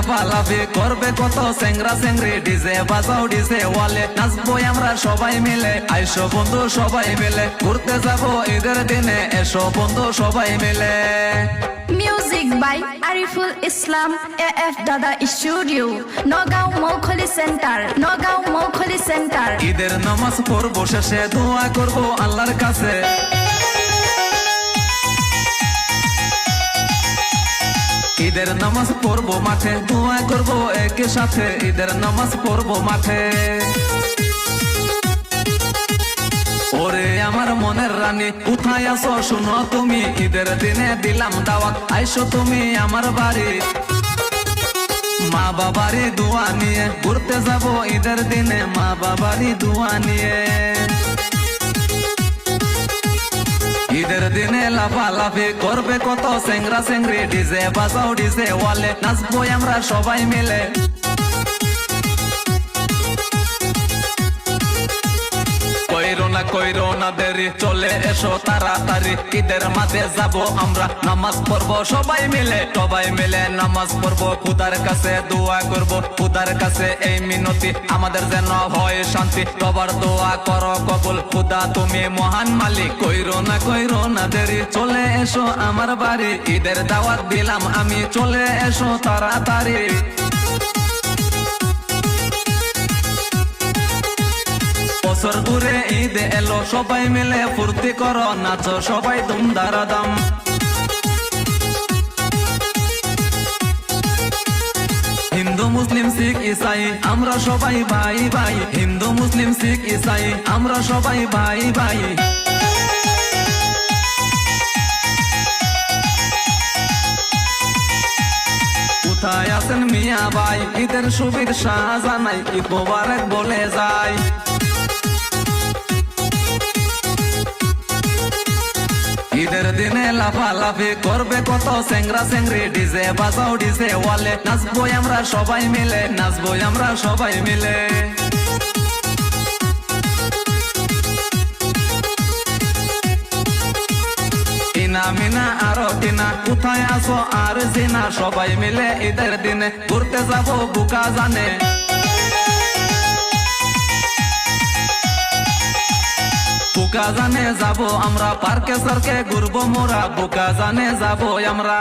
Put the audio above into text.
লাফালাফি করবে কত সেংরা সেংরি, ডিজে বাজাও ডিজে ওয়ালে নাচবো আমরা সবাই মিলে। আইসো বন্ধু সবাই মিলে ঘুরতে যাবো ঈদের দিনে, এসো বন্ধু সবাই মিলে। Music by Ariful Islam, AF দাদা studio, Nagaon Moukhali centre, Nagaon Moukhali centre. ঈদের নামাজ পড়বো শেষে দোয়া করবো আল্লাহর কাছে। ঈদের নামাজ পড়বো মাঠে, দোয়া করবো একই সাথে। ঈদের নামাজ পড়বো মাঠে। ওরে আমার মনের রানী কোথায় আছো শুনো তুমি, ঈদের দিনে দিলাম দাওয়াত আইসো তুমি আমার বাড়ি। মা বাবারই দোয়া নিয়ে ঘুরতে যাবো ঈদের দিনে, মা বাবারই দোয়া নিয়ে। ঈদের দিনে লাফালাফি করবে কত সেংরা সেংরি, ডিজে বাজাও ডিজে ওয়ালে নাচবো আমরা সবাই মিলে। কইরো না দেরি, চলে এসো তাড়াতাড়ি। ঈদের মাঝে যাবো আমরা নামাজ পড়বো সবাই মিলে, সবাই মিলে নামাজ পড়বো। খুদার কাছে দোয়া করবো, খুদার কাছে এই মিনতি আমাদের যেন হয় শান্তি। সবার দোয়া করো কবুল, খুদা তুমি মহান মালিক। কইরো না দেরি, চলে এসো আমার বাড়ি। ঈদের দাওয়াত দিলাম আমি, চলে এসো তাড়াতাড়ি। বছর ঘুরে ঈদ এলো, সবাই মিলে ফুর্তি করো, নাচো সবাই দুম দারাদাম। হিন্দু মুসলিম শিখ ইসাই আমরা সবাই ভাই ভাই, হিন্দু মুসলিম শিখ ইসাই আমরা সবাই ভাই ভাই। কোথায় আছেন মিয়া ভাই, ঈদের শুভেচ্ছা জানাই, ঈদ মোবারক বলে যায়। ঈদের দিনে লাফালাফি করবে কত সেংরা সেংরি, ডিজে বাজাও ডিজে ওয়ালে নাচবো আমরা সবাই মিলে, নাচবো আমরা সবাই মিলে। ইনা মিনা আরো টিনা কোথায় আছো আর জিনা, সবাই মিলে ঈদের দিনে ঘুরতে যাবো বুকা জানে। বুকা জানে যাবো আমরা, পার্কে সার্কে ঘুরবো মোরা, বুকা জানে যাবো আমরা।